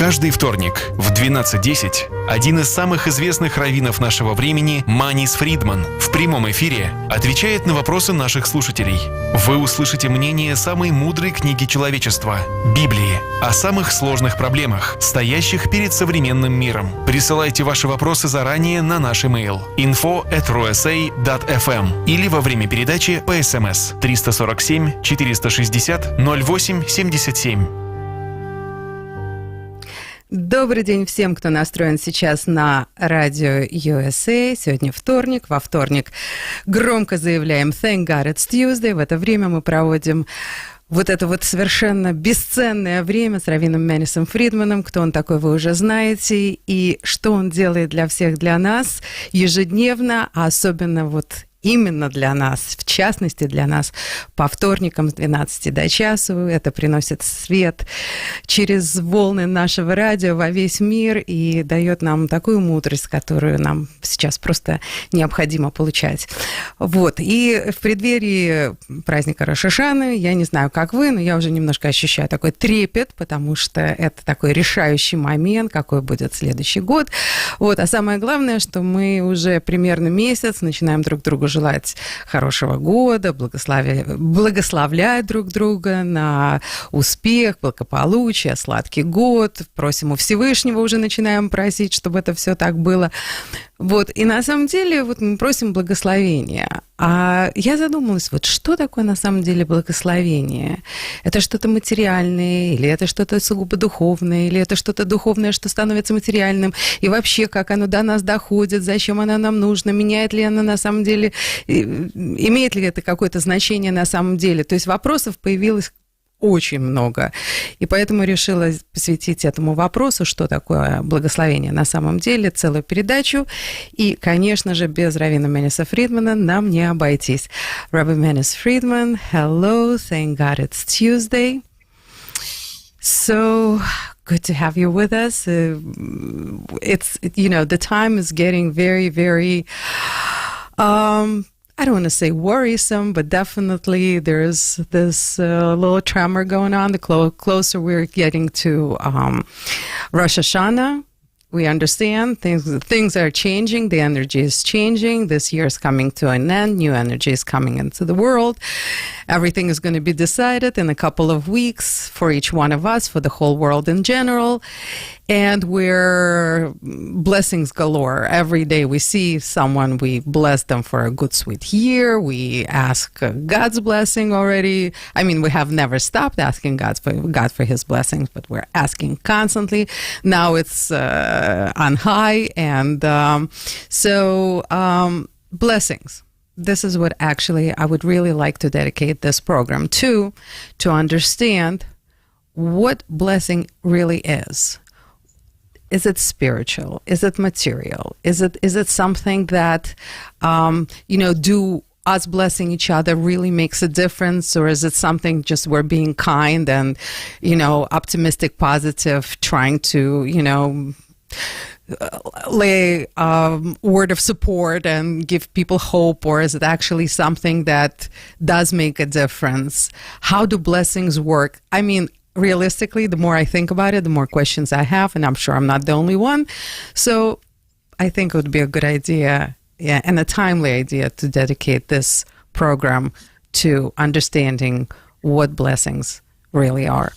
Каждый вторник в 12:10 один из самых известных раввинов нашего времени, Манисом Фридманом, в прямом эфире отвечает на вопросы наших слушателей. Вы услышите мнение самой мудрой книги человечества – Библии, о самых сложных проблемах, стоящих перед современным миром. Присылайте ваши вопросы заранее на наш имейл info@rosa.fm или во время передачи по СМС 347 460 08 77. Добрый день всем, кто настроен сейчас на радио USA. Сегодня вторник. Во вторник громко заявляем «Thank God it's Tuesday». В это время мы проводим вот это вот совершенно бесценное время с раввином Манисом Фридманом. Кто он такой, вы уже знаете. И что он делает для всех, для нас ежедневно, а особенно вот именно для нас, в частности для нас, по вторникам с 12 до часу. Это приносит свет через волны нашего радио во весь мир и дает нам такую мудрость, которую нам сейчас просто необходимо получать. Вот. И в преддверии праздника Рош а-Шаны, я не знаю, как вы, но я уже немножко ощущаю такой трепет, потому что это такой решающий момент, какой будет следующий год. Вот. А самое главное, что мы уже примерно месяц начинаем друг другу желать хорошего года, благословлять друг друга на успех, благополучие, сладкий год. Просим у Всевышнего, уже начинаем просить, чтобы это все так было. Вот. И на самом деле вот мы просим благословения. А я задумалась, вот что такое на самом деле благословение? Это что-то материальное, или это что-то сугубо духовное, или это что-то духовное, что становится материальным? И вообще, как оно до нас доходит, зачем оно нам нужно, меняет ли оно на самом деле, имеет ли это какое-то значение на самом деле? То есть вопросов появилось очень много. И поэтому решила посвятить этому вопросу, что такое благословение на самом деле, целую передачу. И, конечно же, без раввина Маниса Фридмана нам не обойтись. Rabbi Manis Friedman, hello, thank God it's Tuesday. So good to have you with us. It's, you know, the time is getting very, very I don't want to say worrisome, but definitely there's this little tremor going on. The closer we're getting to Rosh Hashanah, we understand things are changing. The energy is changing. This year is coming to an end. New energy is coming into the world. Everything is going to be decided in a couple of weeks for each one of us, for the whole world in general. And we're blessings galore. Every day we see someone, we bless them for a good, sweet year. We ask God's blessing already. I mean, we have never stopped asking God for his blessings, but we're asking constantly. Now it's on high. And blessings. This is what actually I would really like to dedicate this program to understand what blessing really is. Is it spiritual? Is it material? Is it something that, do us blessing each other really makes a difference? Or is it something just we're being kind and, optimistic, positive, trying to, lay a word of support and give people hope? Or is it actually something that does make a difference? How do blessings work? I mean, realistically, the more I think about it, the more questions I have, and I'm sure I'm not the only one. So I think it would be a good idea, and a timely idea, to dedicate this program to understanding what blessings really are.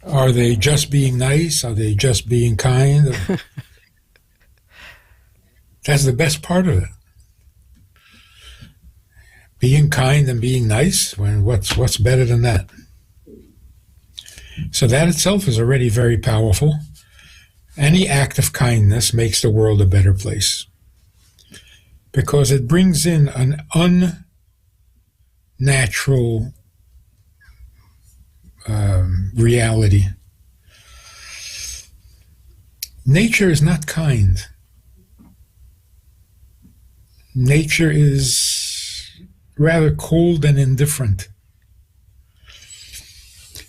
Are they just being nice? Are they just being kind? That's the best part of it. Being kind and being nice, what's better than that? So that itself is already very powerful. Any act of kindness makes the world a better place, because it brings in an unnatural reality. Nature is not kind. Nature is rather cold and indifferent.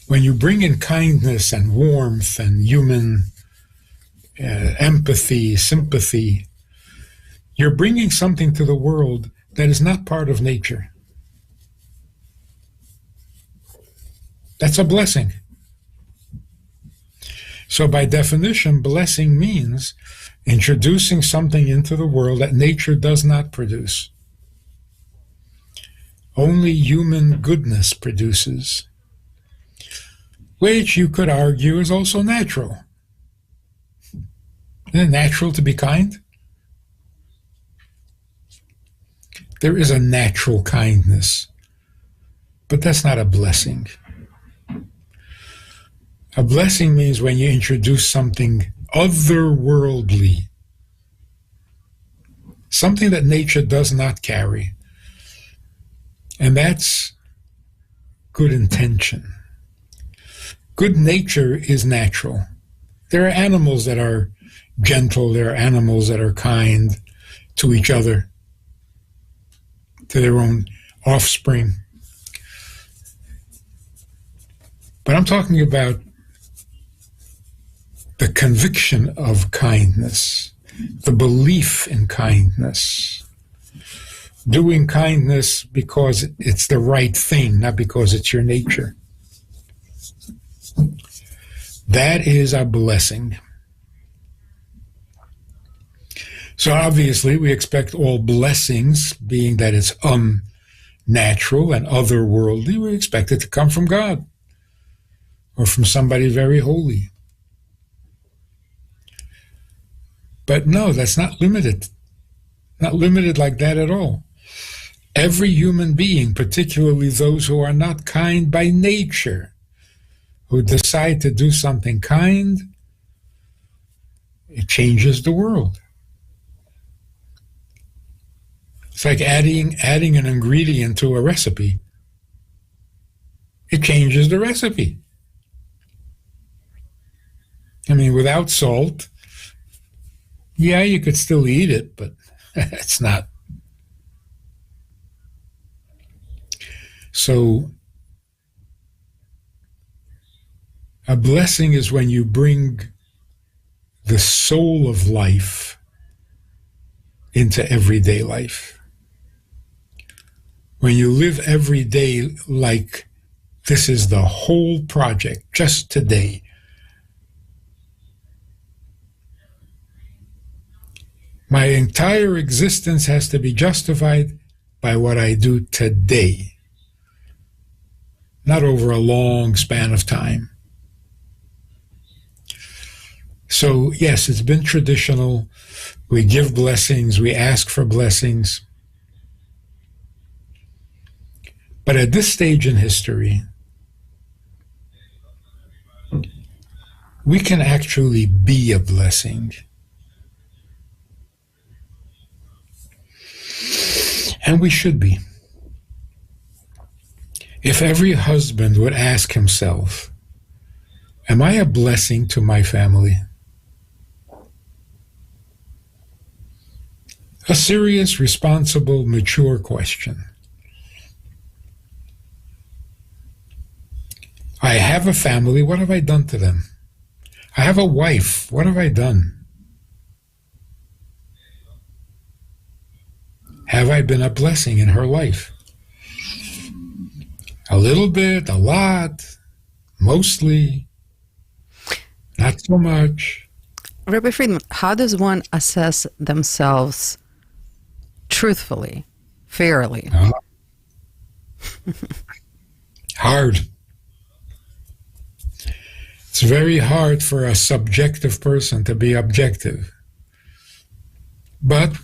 When you bring in kindness and warmth and human empathy, sympathy, you're bringing something to the world that is not part of nature. That's a blessing. So by definition, blessing means introducing something into the world that nature does not produce. Only human goodness produces, which you could argue is also natural. Isn't it natural to be kind? There is a natural kindness, but that's not a blessing. A blessing means when you introduce something otherworldly, something that nature does not carry, and that's good intention. Good nature is natural. There are animals that are gentle, there are animals that are kind to each other, to their own offspring. But I'm talking about the conviction of kindness, the belief in kindness, doing kindness because it's the right thing, not because it's your nature. That is a blessing. So obviously we expect all blessings, being that it's unnatural and otherworldly, we expect it to come from God or from somebody very holy. But no, that's not limited. Not limited like that at all. Every human being, particularly those who are not kind by nature, who decide to do something kind, it changes the world. It's like adding an ingredient to a recipe. It changes the recipe. I mean, without salt, yeah, you could still eat it, but it's not. So, a blessing is when you bring the soul of life into everyday life. When you live every day like this is the whole project, just today. My entire existence has to be justified by what I do today, not over a long span of time. So, yes, it's been traditional. We give blessings, we ask for blessings. But at this stage in history, we can actually be a blessing. And we should be. If every husband would ask himself, am I a blessing to my family? A serious, responsible, mature question. I have a family, what have I done to them? I have a wife, what have I done? Have I been a blessing in her life? A little bit, a lot, mostly, not so much. Rabbi Friedman, how does one assess themselves truthfully, fairly? Hard. It's very hard for a subjective person to be objective. But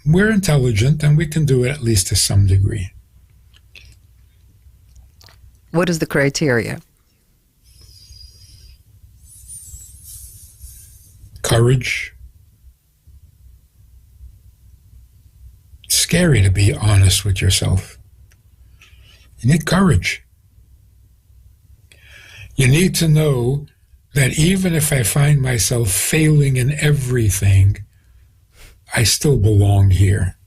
we're intelligent and we can do it at least to some degree. What is the criteria? Courage. It's scary to be honest with yourself. You need courage. You need to know that even if I find myself failing in everything, I still belong here.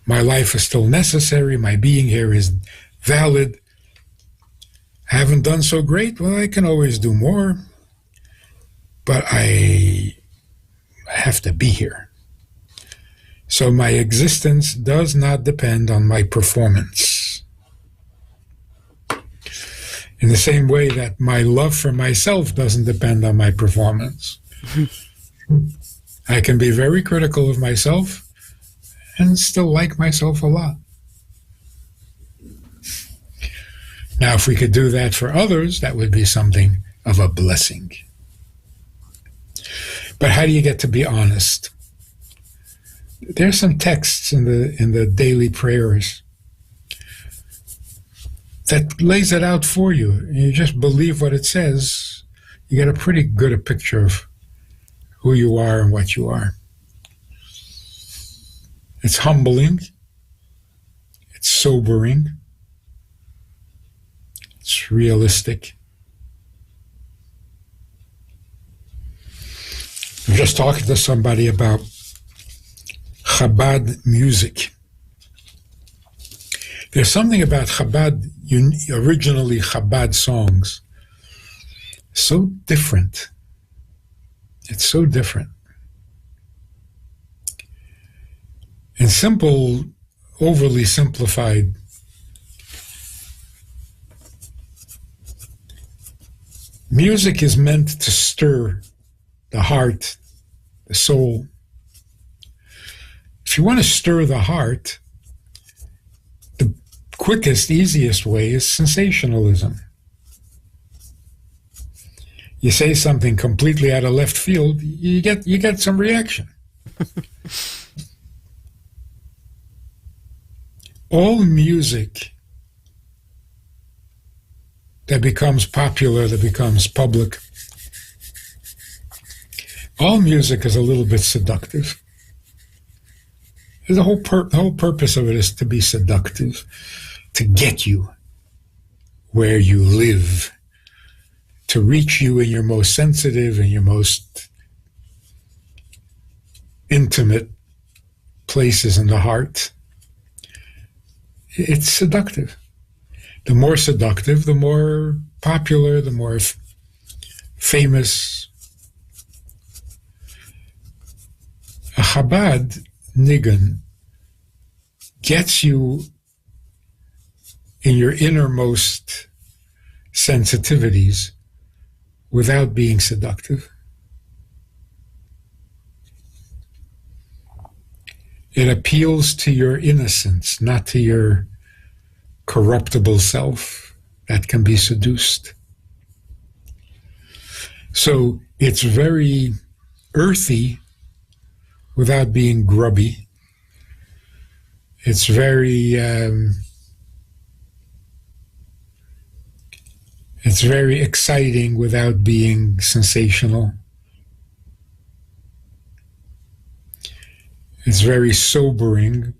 My life is still necessary. My being here is valid. I haven't done so great. Well, I can always do more. But I have to be here. So my existence does not depend on my performance. In the same way that my love for myself doesn't depend on my performance. I can be very critical of myself and still like myself a lot. Now, if we could do that for others, that would be something of a blessing. But how do you get to be honest? There's some texts in the daily prayers that lays it out for you. You just believe what it says, you get a pretty good picture of who you are and what you are. It's humbling. It's sobering. It's realistic. I'm just talking to somebody about Chabad music. There's something about Chabad, originally Chabad songs, so different. It's so different. And simple, overly simplified, music is meant to stir the heart, the soul. If you want to stir the heart, the quickest, easiest way is sensationalism. You say something completely out of left field, you get some reaction. All music that becomes popular, that becomes public, all music is a little bit seductive. The whole purpose of it is to be seductive, to get you where you live, to reach you in your most sensitive and your most intimate places in the heart. It's seductive. The more seductive, the more popular, the more famous. A Chabad nigun gets you in your innermost sensitivities without being seductive. It appeals to your innocence, not to your corruptible self that can be seduced. So it's very earthy without being grubby. It's very exciting without being sensational. It's very sobering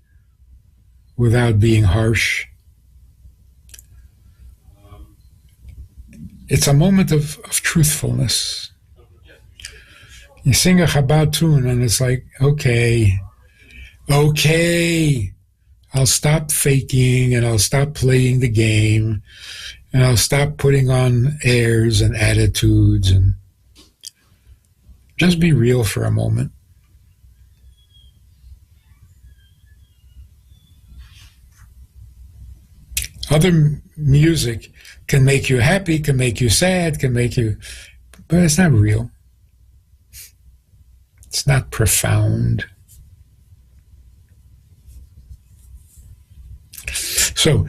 without being harsh. It's a moment of truthfulness. You sing a Chabad tune and it's like, okay, I'll stop faking and I'll stop playing the game and I'll stop putting on airs and attitudes and just be real for a moment. Other music can make you happy, can make you sad, but it's not real. It's not profound. So,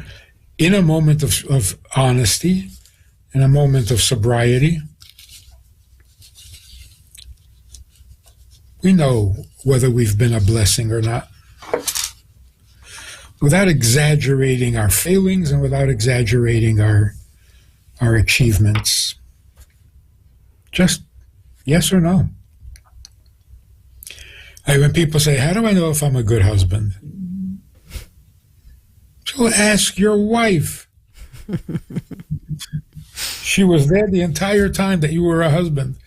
in a moment of honesty, in a moment of sobriety, we know whether we've been a blessing or not. Without exaggerating our failings and without exaggerating our achievements. Just yes or no. When people say, how do I know if I'm a good husband? So ask your wife. She was there the entire time that you were a husband.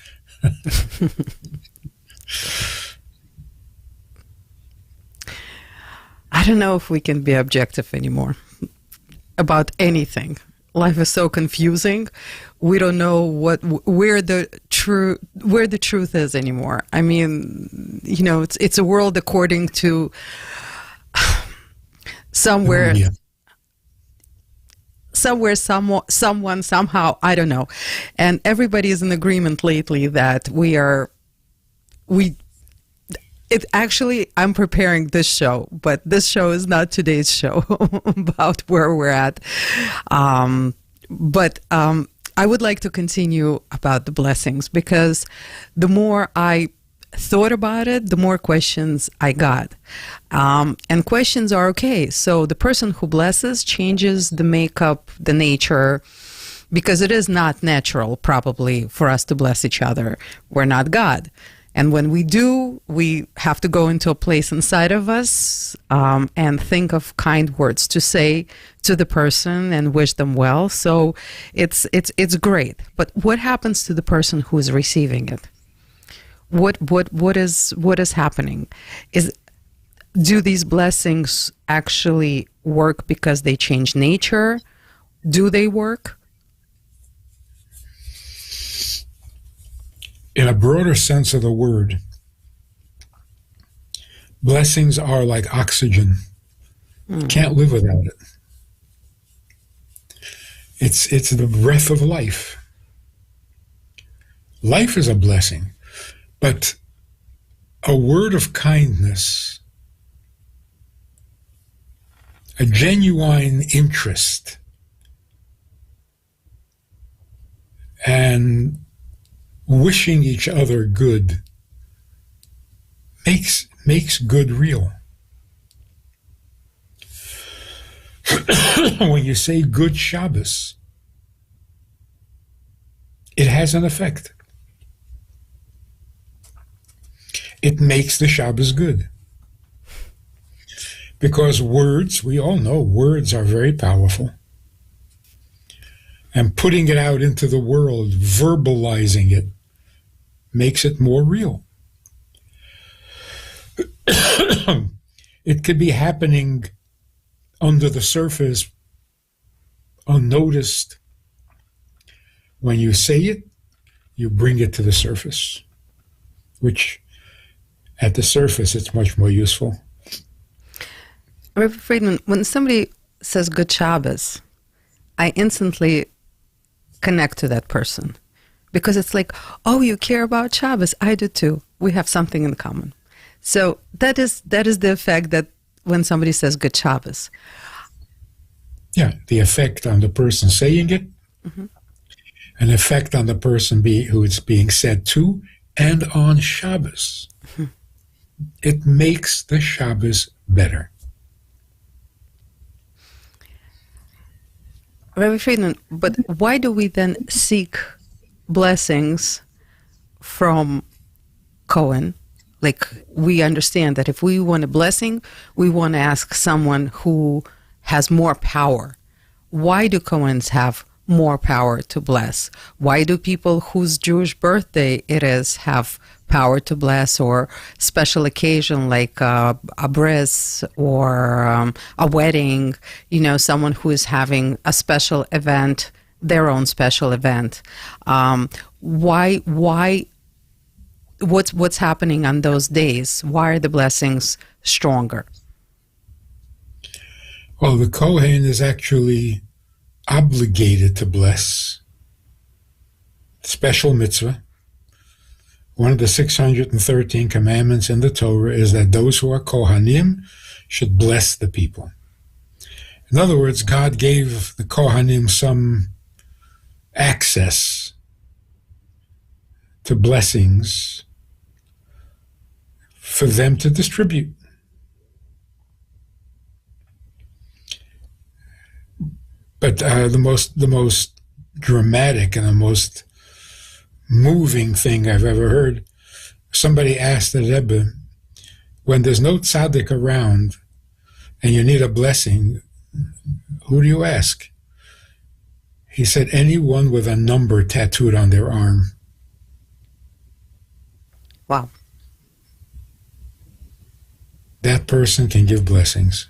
I don't know if we can be objective anymore about anything. Life is so confusing. We don't know where the truth is anymore. I mean, it's a world according to somewhere somewhere, someone, somehow, I don't know. And everybody is in agreement lately that actually, I'm preparing this show, but this show is not today's show about where we're at. But I would like to continue about the blessings, because the more I thought about it, the more questions I got. And questions are okay. So the person who blesses changes the makeup, the nature, because it is not natural, probably, for us to bless each other. We're not God. And when we do, we have to go into a place inside of us and think of kind words to say to the person and wish them well. So it's great. But what happens to the person who is receiving it? What is happening? Do these blessings actually work because they change nature? Do they work? In a broader sense of the word, blessings are like oxygen. Can't live without it. It's the breath of life. Life is a blessing, but a word of kindness, a genuine interest, and wishing each other good makes good real. When you say good Shabbos, it has an effect. It makes the Shabbos good. Because words, we all know words are very powerful. And putting it out into the world, verbalizing it, makes it more real. It could be happening under the surface, unnoticed. When you say it, you bring it to the surface, which at the surface, it's much more useful. Rabbi Friedman, when somebody says good Shabbos, I instantly connect to that person. Because it's like, oh, you care about Shabbos. I do too. We have something in common. So that is the effect that when somebody says good Shabbos. Yeah, the effect on the person saying it, an effect on the person who it's being said to, and on Shabbos. It makes the Shabbos better. Rabbi Friedman, but why do we then seek blessings from Cohen? Like, we understand that if we want a blessing, we want to ask someone who has more power. Why do Cohens have more power to bless? Why do people whose Jewish birthday it is have power to bless, or special occasion like a bris or a wedding, someone who is having a special event, their own special event? Why? What's happening on those days? Why are the blessings stronger? Well, the Kohen is actually obligated to bless. Special mitzvah. One of the 613 commandments in the Torah is that those who are Kohanim should bless the people. In other words, God gave the Kohanim some access to blessings for them to distribute. But the most dramatic and the most moving thing I've ever heard, somebody asked the Rebbe, when there's no tzaddik around and you need a blessing, who do you ask? He said, anyone with a number tattooed on their arm. Wow. That person can give blessings.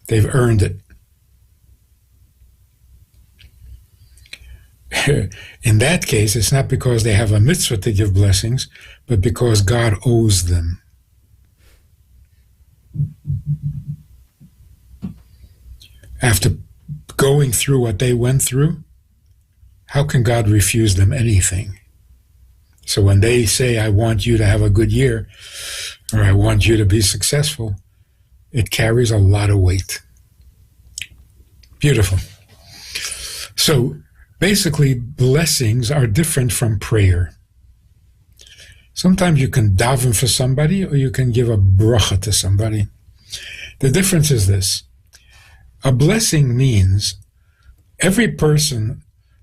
They've earned it. In that case, it's not because they have a mitzvah to give blessings, but because God owes them. after going through what they went through, how can God refuse them anything? So when they say, I want you to have a good year, or I want you to be successful, it carries a lot of weight. Beautiful. So basically, blessings are different from prayer. Sometimes you can daven for somebody, or you can give a bracha to somebody. The difference is this. A blessing means every person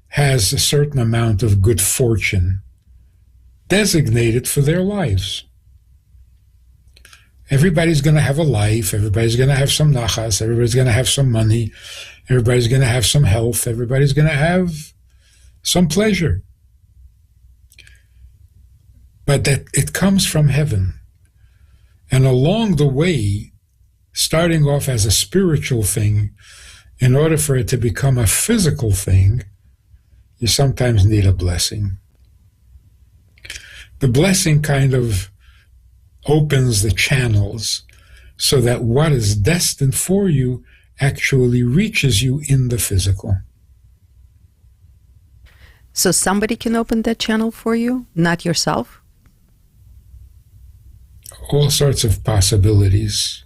has a certain amount of good fortune designated for their lives. Everybody's going to have a life. Everybody's going to have some nachas. Everybody's going to have some money. Everybody's going to have some health. Everybody's going to have some pleasure. But that it comes from heaven. And along the way, starting off as a spiritual thing, in order for it to become a physical thing, you sometimes need a blessing. The blessing kind of opens the channels so that what is destined for you actually reaches you in the physical. So somebody can open that channel for you, not yourself? All sorts of possibilities,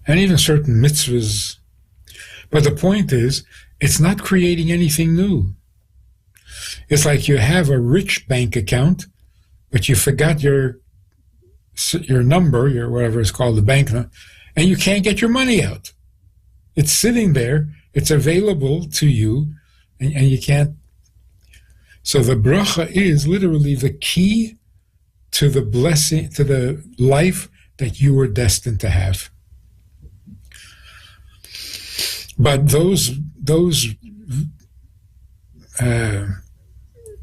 and even certain mitzvahs. But the point is, it's not creating anything new. It's like you have a rich bank account, but you forgot your number, your whatever it's called, the bank number, and you can't get your money out. It's sitting there, it's available to you, and you can't. So the bracha is literally the key to the blessing, to the life that you were destined to have. But those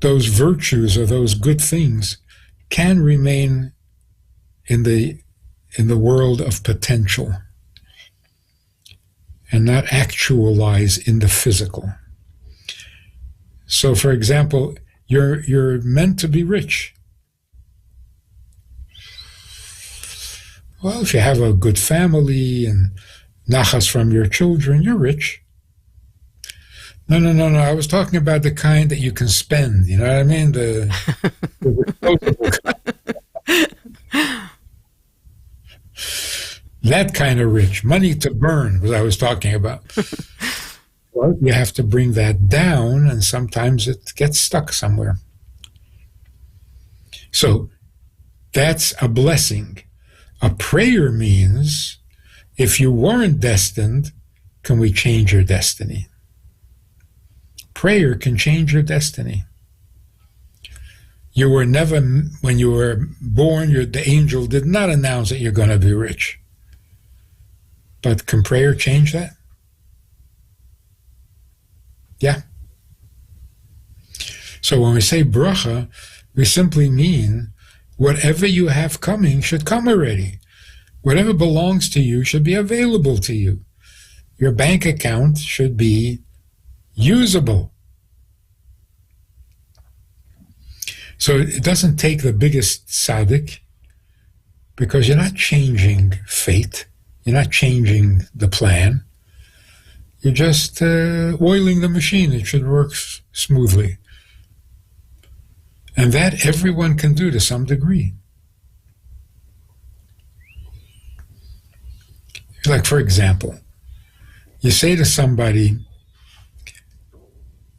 virtues or those good things can remain in the world of potential and not actualize in the physical. So, for example, you're meant to be rich. Well, if you have a good family and nachas from your children, you're rich. No. I was talking about the kind that you can spend. You know what I mean? The disposable kind. That kind of rich. Money to burn was I was talking about. Well, you have to bring that down, and sometimes it gets stuck somewhere. So that's a blessing. A prayer means, if you weren't destined, can we change your destiny? Prayer can change your destiny. You were never, when you were born, the angel did not announce that you're going to be rich. But can prayer change that? Yeah. So when we say bracha, we simply mean whatever you have coming should come already. Whatever belongs to you should be available to you. Your bank account should be usable. So it doesn't take the biggest tzaddik, because you're not changing fate. You're not changing the plan. You're just oiling the machine. It should work smoothly. And that everyone can do to some degree. Like, for example, you say to somebody,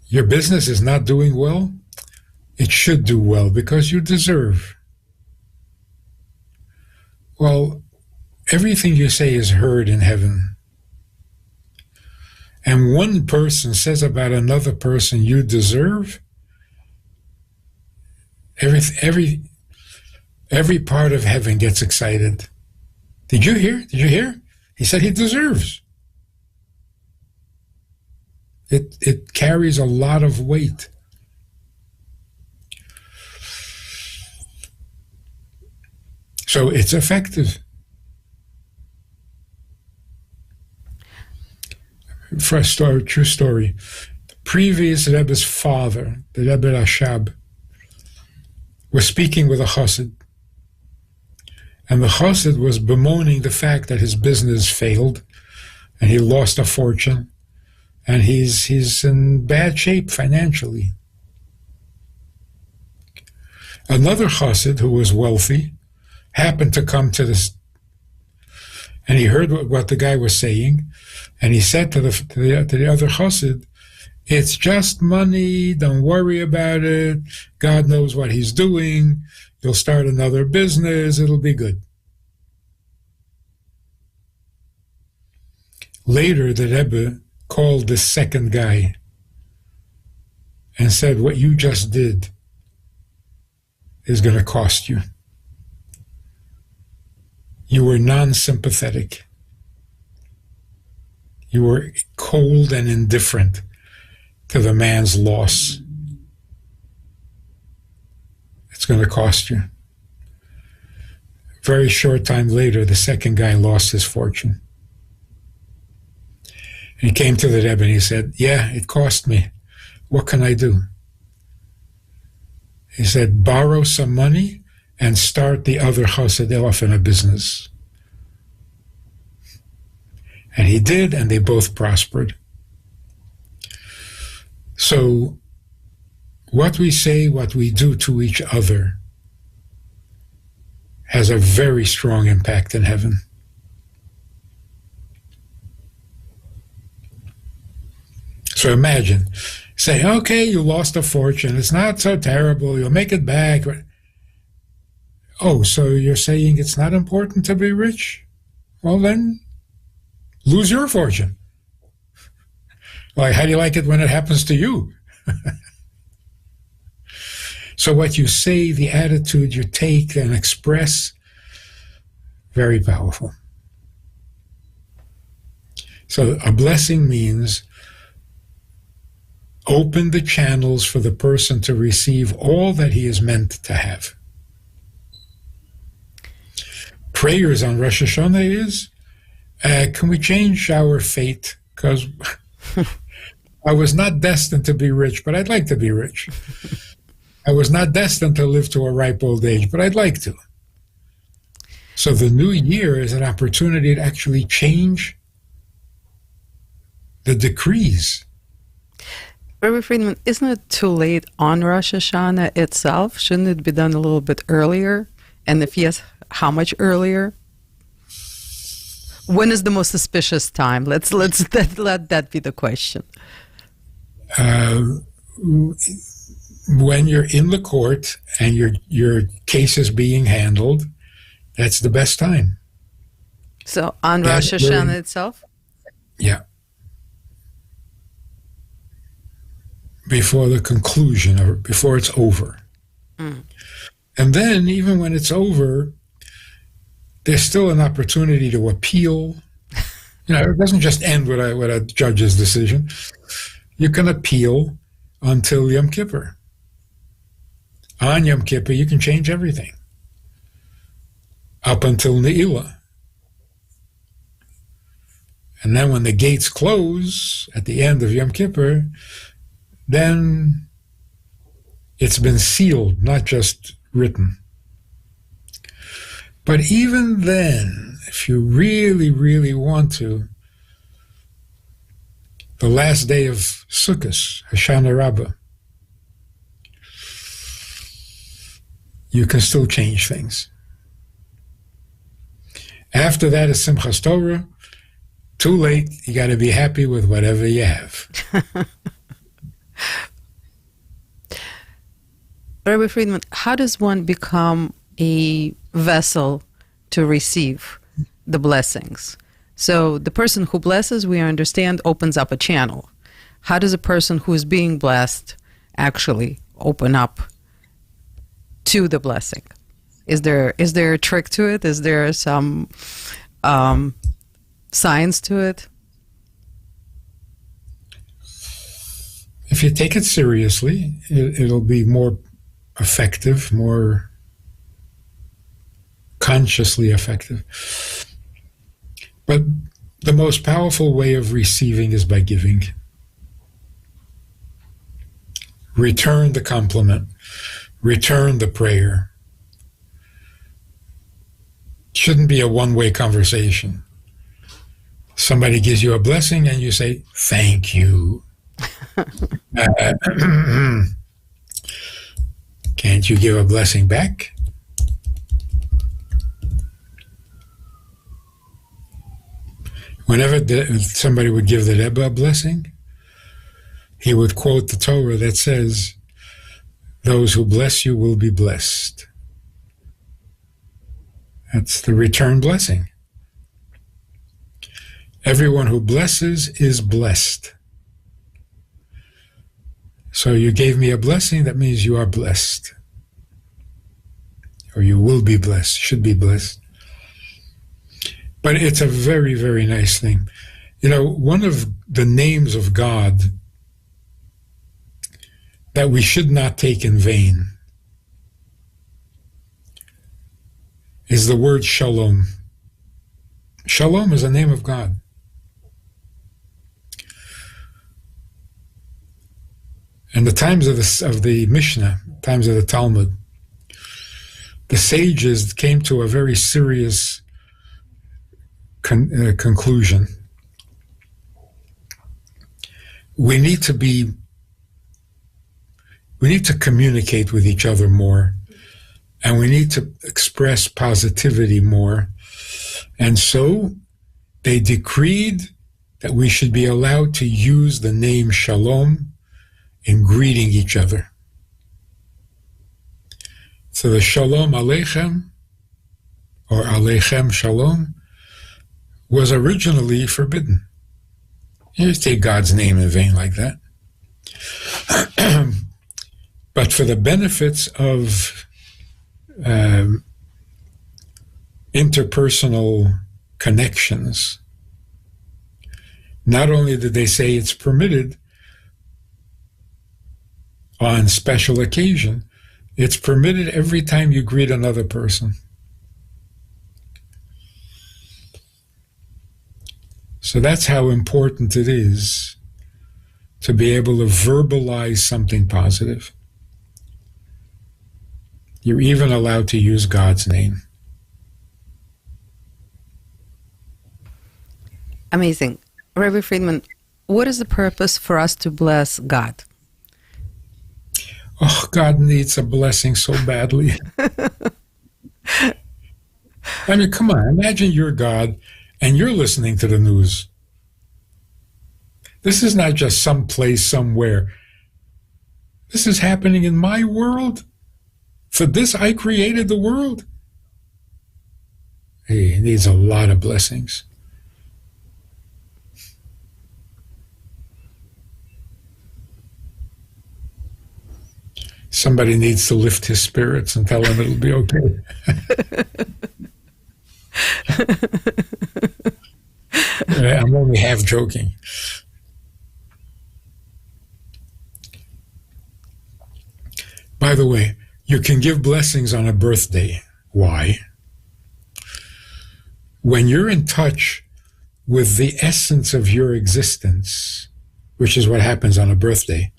your business is not doing well. It should do well because you deserve. Well, everything you say is heard in heaven. And one person says about another person, you deserve. Every part of heaven gets excited. Did you hear? Did you hear? He said he deserves. It carries a lot of weight. So it's effective. For a story, true story. The previous Rebbe's father, the Rebbe Rashab, was speaking with a chassid. And the chassid was bemoaning the fact that his business failed and he lost a fortune. and he's in bad shape financially. Another chassid who was wealthy happened to come to this, and he heard what the guy was saying, and he said to the other chassid, "It's just money, don't worry about it, God knows what he's doing, you'll start another business, it'll be good." Later, the Rebbe called the second guy and said, "What you just did is going to cost you. You were non-sympathetic. You were cold and indifferent to the man's loss. It's going to cost you." Very short time later, the second guy lost his fortune. And he came to the Rebbe and he said, "Yeah, it cost me. What can I do?" He said, "Borrow some money and start the other chassid off in a business." And he did, and they both prospered. So what we say, what we do to each other has a very strong impact in heaven. So imagine, say, okay, you lost a fortune, it's not so terrible, you'll make it back. Oh, so you're saying it's not important to be rich? Well then, lose your fortune. Like, how do you like it when it happens to you? So what you say, the attitude you take and express, very powerful. So a blessing means open the channels for the person to receive all that he is meant to have. Prayers on Rosh Hashanah is, can we change our fate? Because I was not destined to be rich, but I'd like to be rich. I was not destined to live to a ripe old age, but I'd like to. So the new year is an opportunity to actually change the decrees. Rabbi Fridman, isn't it too late on Rosh Hashanah itself? Shouldn't it be done a little bit earlier? And if yes, how much earlier? When is the most auspicious time? Let that be the question. When you're in the court and your case is being handled, that's the best time. So on Rosh Hashanah itself? Yeah. Before the conclusion, or before it's over. Mm. And then, even when it's over, there's still an opportunity to appeal. It doesn't just end with a judge's decision. You can appeal until Yom Kippur. On Yom Kippur, you can change everything. Up until Ne'ilah. And then when the gates close at the end of Yom Kippur, then it's been sealed, not just written. But even then, if you really, really want to, the last day of Sukkot, Hoshana Rabbah, you can still change things. After that is Simchas Torah. Too late, you got to be happy with whatever you have. Rabbi Fridman, how does one become a vessel to receive the blessings? So the person who blesses, we understand, opens up a channel. How does a person who is being blessed actually open up to the blessing? Is there a trick to it? Is there some science to it? If you take it seriously, it'll be more effective, more consciously effective. But the most powerful way of receiving is by giving. Return the compliment. Return the prayer. It shouldn't be a one-way conversation. Somebody gives you a blessing and you say, thank you. Can't you give a blessing back? Whenever somebody would give the Rebbe a blessing, he would quote the Torah that says, those who bless you will be blessed. That's the return blessing. Everyone who blesses is blessed. So you gave me a blessing, that means you are blessed. Or you will be blessed, should be blessed. But it's a very, very nice thing. You know, one of the names of God that we should not take in vain is the word shalom. Shalom is a name of God. In the times of the Mishnah, times of the Talmud, the sages came to a very serious conclusion. We need to communicate with each other more, and we need to express positivity more. And so they decreed that we should be allowed to use the name Shalom in greeting each other. So the Shalom Aleichem, or Aleichem Shalom, was originally forbidden. You just take God's name in vain like that. But for the benefits of interpersonal connections, not only did they say it's permitted on special occasion, it's permitted every time you greet another person. So that's how important it is to be able to verbalize something positive. You're even allowed to use God's name. Amazing. Rabbi Friedman, what is the purpose for us to bless God? Oh, God needs a blessing so badly. I mean, come on, imagine you're God and you're listening to the news. This is not just some place somewhere. This is happening in my world. For this, I created the world. He needs a lot of blessings. Somebody needs to lift his spirits and tell him it'll be okay. I'm only half joking. By the way, you can give blessings on a birthday. Why? When you're in touch with the essence of your existence, which is what happens on a birthday,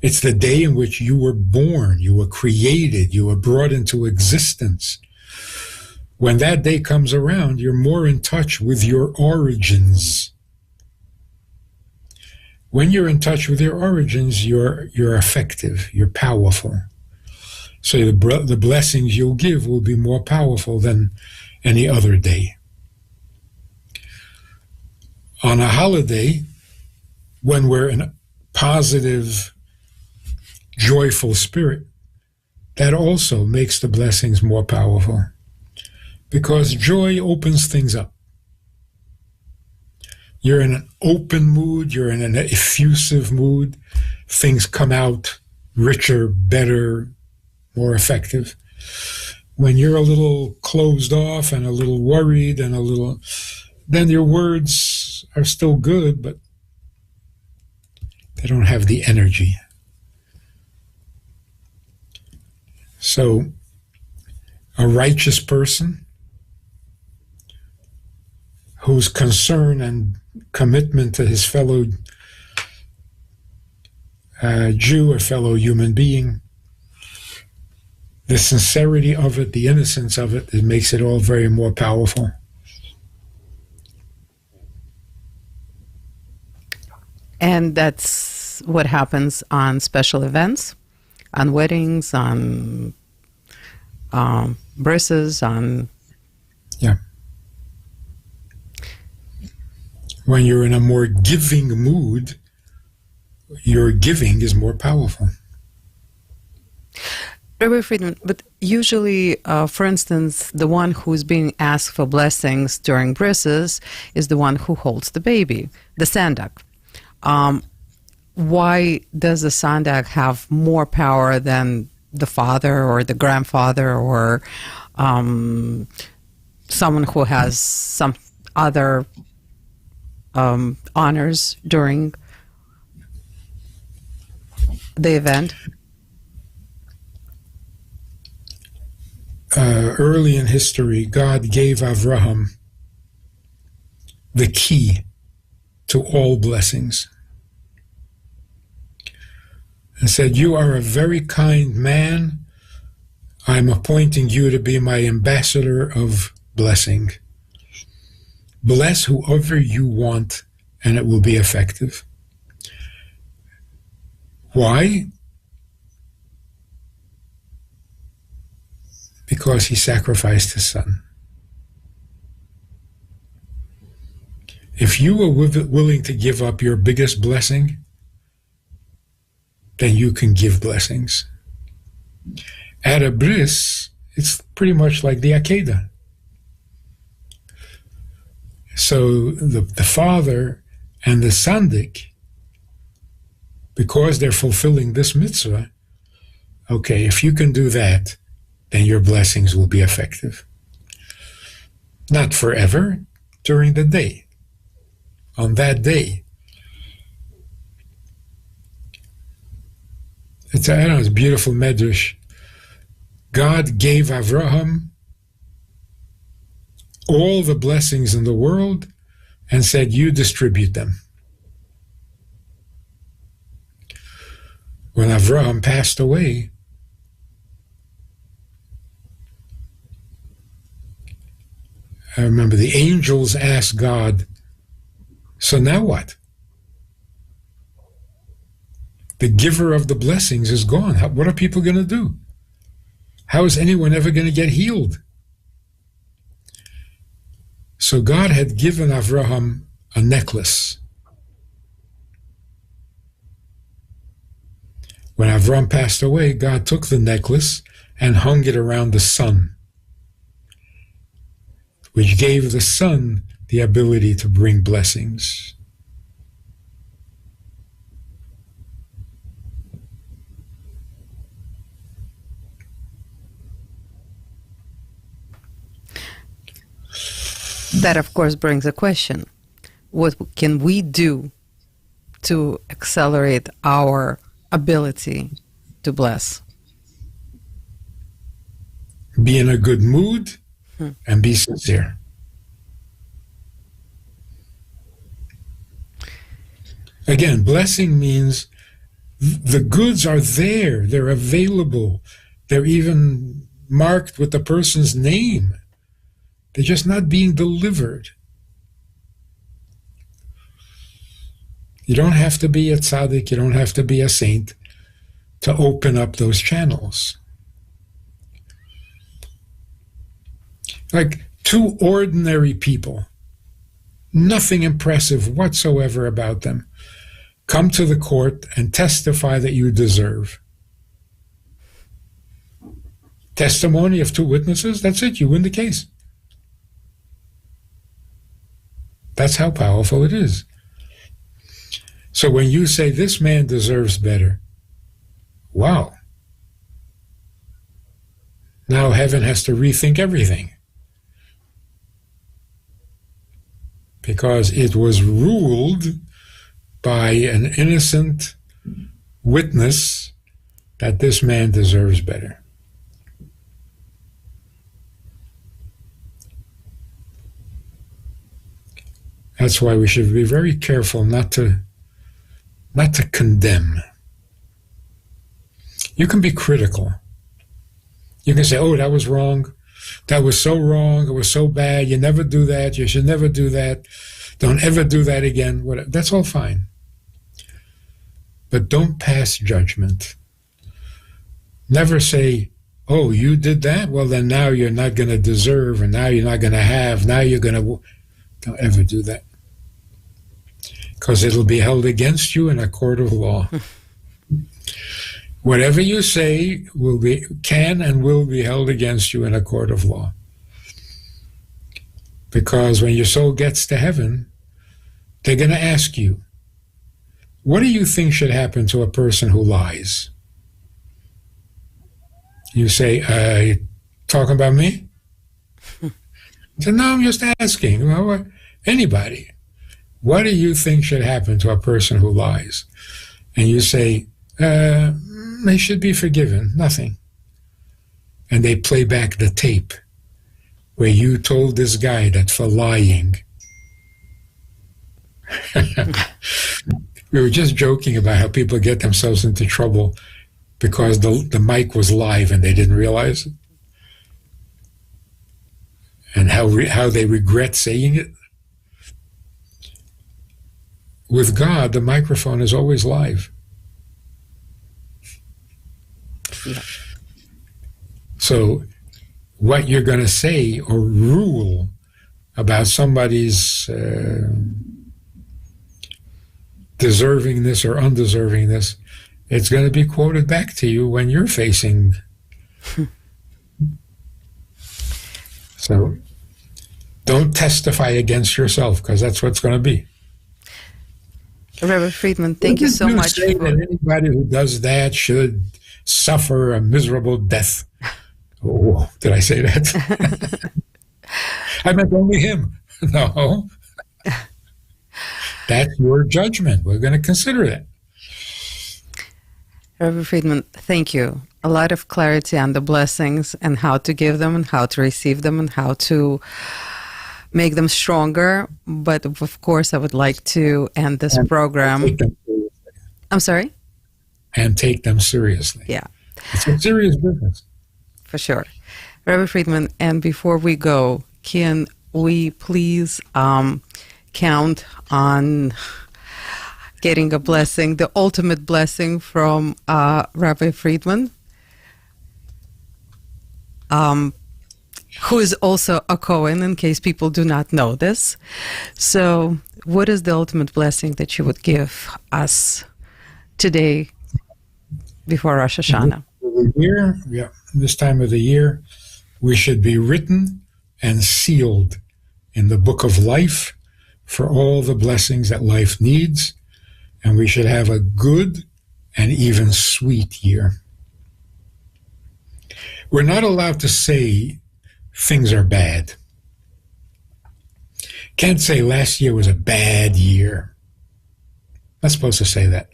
it's the day in which you were born, you were created, you were brought into existence. When that day comes around, you're more in touch with your origins. When you're in touch with your origins, you're effective, you're powerful. So the blessings you'll give will be more powerful than any other day. On a holiday, when we're in a positive, joyful spirit, that also makes the blessings more powerful, because joy opens things up. You're in an open mood, you're in an effusive mood, things come out richer, better, more effective. When you're a little closed off and a little worried and then your words are still good, but they don't have the energy. So a righteous person whose concern and commitment to his fellow Jew or fellow human being, the sincerity of it, the innocence of it, it makes it all very more powerful. And that's what happens on special events, on weddings, on brises, on... Yeah. When you're in a more giving mood, your giving is more powerful. Rabbi Friedman, but usually, for instance, the one who's being asked for blessings during brises is the one who holds the baby, the sandak. Why does the sandak have more power than the father or the grandfather or someone who has some other honors during the event? Early in history, God gave Avraham the key to all blessings and said, "You are a very kind man. I'm appointing you to be my ambassador of blessing. Bless whoever you want, and it will be effective." Why? Because he sacrificed his son. If you are willing to give up your biggest blessing, then you can give blessings. At a bris, it's pretty much like the Akedah. So the father and the sandik, because they're fulfilling this mitzvah, okay, if you can do that, then your blessings will be effective. Not forever, during the day. On that day. It's a beautiful medrash. God gave Avraham all the blessings in the world and said, "You distribute them." When Avraham passed away, I remember the angels asked God, "So now what? The giver of the blessings is gone. What are people going to do? How is anyone ever going to get healed?" So God had given Avraham a necklace. When Avraham passed away, God took the necklace and hung it around the sun, which gave the sun the ability to bring blessings. That, of course, brings a question. What can we do to accelerate our ability to bless? Be in a good mood and be sincere. Again, blessing means the goods are there, they're available, they're even marked with the person's name. They're just not being delivered. You don't have to be a tzaddik, you don't have to be a saint to open up those channels. Like two ordinary people, nothing impressive whatsoever about them, come to the court and testify that you deserve. Testimony of two witnesses, that's it, you win the case. That's how powerful it is. So when you say this man deserves better, wow. Now heaven has to rethink everything. Because it was ruled by an innocent witness that this man deserves better. That's why we should be very careful not to condemn. You can be critical. You can say, "Oh, that was wrong. That was so wrong. It was so bad. You never do that. You should never do that. Don't ever do that again." Whatever. That's all fine. but don't pass judgment. Never say, oh, you did that? Well, then now you're not going to deserve, and now you're not going to have, now you're going to... Don't ever do that. Because it'll be held against you in a court of law. Whatever you say can and will be held against you in a court of law. Because when your soul gets to heaven, they're going to ask you, what do you think should happen to a person who lies? You say, you talking about me? I said, no, I'm just asking. Well, anybody. What do you think should happen to a person who lies? And you say, they should be forgiven. Nothing. And they play back the tape where you told this guy that for lying. We were just joking about how people get themselves into trouble because the mic was live and they didn't realize it. And how they regret saying it. With God, the microphone is always live. Yeah. So what you're going to say or rule about somebody's deservingness or undeservingness, it's going to be quoted back to you when you're facing. So don't testify against yourself, because that's what it's going to be. Reverend Fridman, thank you so much. Say that anybody who does that should suffer a miserable death. Oh, did I say that? I meant only him. No. That's your judgment. We're going to consider it. Reverend Fridman, thank you. A lot of clarity on the blessings and how to give them and how to receive them and how to make them stronger. But of course, I would like to end this program. I'm sorry? And take them seriously. Yeah. It's a serious business. For sure. Reverend Fridman, and before we go, can we please count on getting a blessing, the ultimate blessing from Rabbi Fridman, who is also a Cohen, in case people do not know this. So what is the ultimate blessing that you would give us today before Rosh Hashanah? This time of the year, we should be written and sealed in the book of life for all the blessings that life needs, and we should have a good and even sweet year. We're not allowed to say things are bad. Can't say last year was a bad year. Not supposed to say that.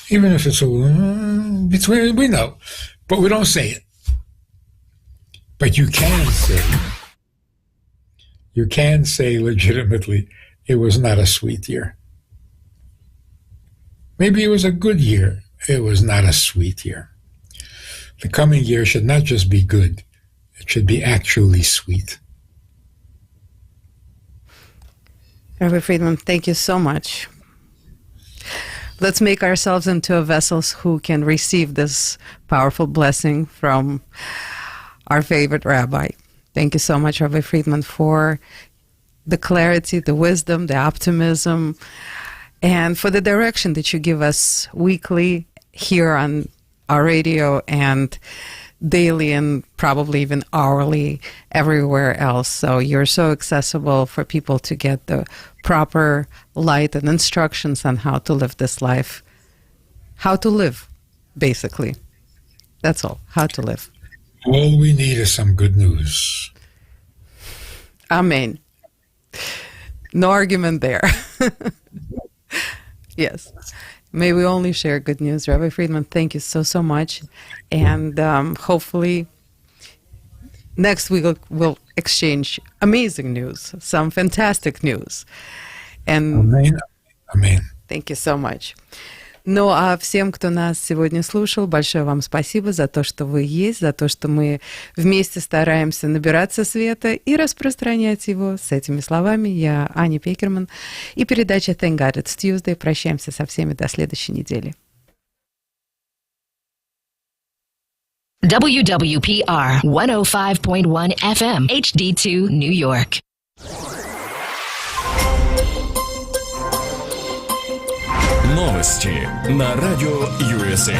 Even if it's between, we know, but we don't say it. But you can say legitimately, it was not a sweet year. Maybe it was a good year. It was not a sweet year. The coming year should not just be good. It should be actually sweet. Rabbi Fridman, thank you so much. Let's make ourselves into vessels who can receive this powerful blessing from our favorite rabbi. Thank you so much, Rabbi Fridman, for the clarity, the wisdom, the optimism, and for the direction that you give us weekly here on our radio and daily and probably even hourly everywhere else. So you're so accessible for people to get the proper light and instructions on how to live this life. How to live, basically. That's all. How to live. All we need is some good news. Amen. No argument there. Yes. May we only share good news. Rabbi Fridman, thank you so much. And hopefully next week we'll exchange amazing news, some fantastic news. And Amen. Thank you so much. Ну, а всем, кто нас сегодня слушал, большое вам спасибо за то, что вы есть, за то, что мы вместе стараемся набираться света и распространять его. С этими словами я Аня Пекерман и передача Thank God It's Tuesday. Прощаемся со всеми до следующей недели. WWPR 105.1 FM HD2 New York. Новости на радио USA.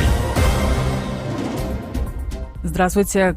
Здравствуйте.